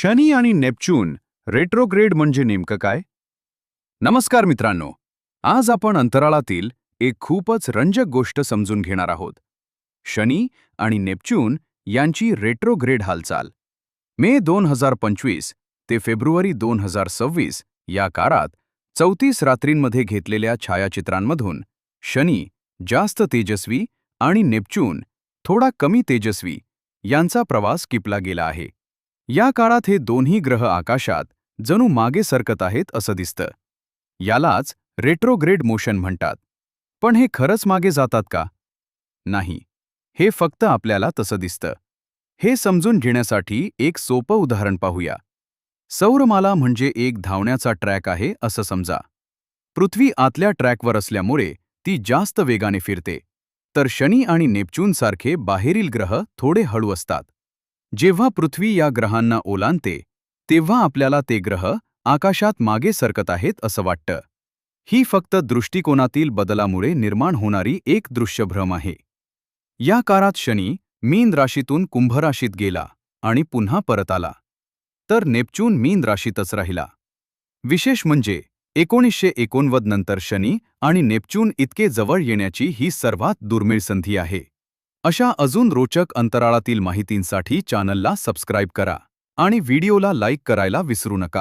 शनी आणि Neptune retrograde म्हणजे नेमकं काय? नमस्कार मित्रांनो, आज आपण अंतराळातील एक खूपच रंजक गोष्ट समजून घेणार आहोत. शनी आणि नेपच्यून यांची रेट्रोग्रेड हालचाल. मे 2025 ते फेब्रुवारी 2026 या काळात 34 रात्रींमध्ये घेतलेल्या छायाचित्रांमधून शनी जास्त तेजस्वी आणि नेपच्यून थोडा कमी तेजस्वी यांचा प्रवास टिपला गेला आहे. या काळात हे दोन्ही ग्रह आकाशात जणू मागे सरकत आहेत असं दिसतं. यालाच रेट्रोग्रेड मोशन म्हणतात. पण हे खरंच मागे जातात का? नाही. हे फक्त आपल्याला तसं दिसतं. हे समजून घेण्यासाठी एक सोपं उदाहरण पाहूया. सौरमाला म्हणजे एक धावण्याचा ट्रॅक आहे असं समजा. पृथ्वी आतल्या ट्रॅकवर असल्यामुळे ती जास्त वेगाने फिरते, तर शनी आणि नेपच्यून सारखे बाहेरील ग्रह थोडे हळू असतात. जेव्हा पृथ्वी या ग्रहांना ओलांडते, तेव्हा आपल्याला ते ग्रह आकाशात मागे सरकत आहेत असं वाटतं. ही फक्त दृष्टिकोनातील बदलामुळे निर्माण होणारी एक दृश्यभ्रम आहे. या काळात शनी मीन राशीतून कुंभ राशीत गेला आणि पुन्हा परत आला, तर नेपच्यून मीन राशीतच राहिला. विशेष म्हणजे 1989 नंतर शनी आणि नेपच्यून इतके जवळ येण्याची ही सर्वात दुर्मिळ संधी आहे. अशा अजून रोचक अंतराळातील माहितींसाठी चॅनलला सबस्क्राईब करा आणि व्हिडिओला लाईक करायला विसरू नका.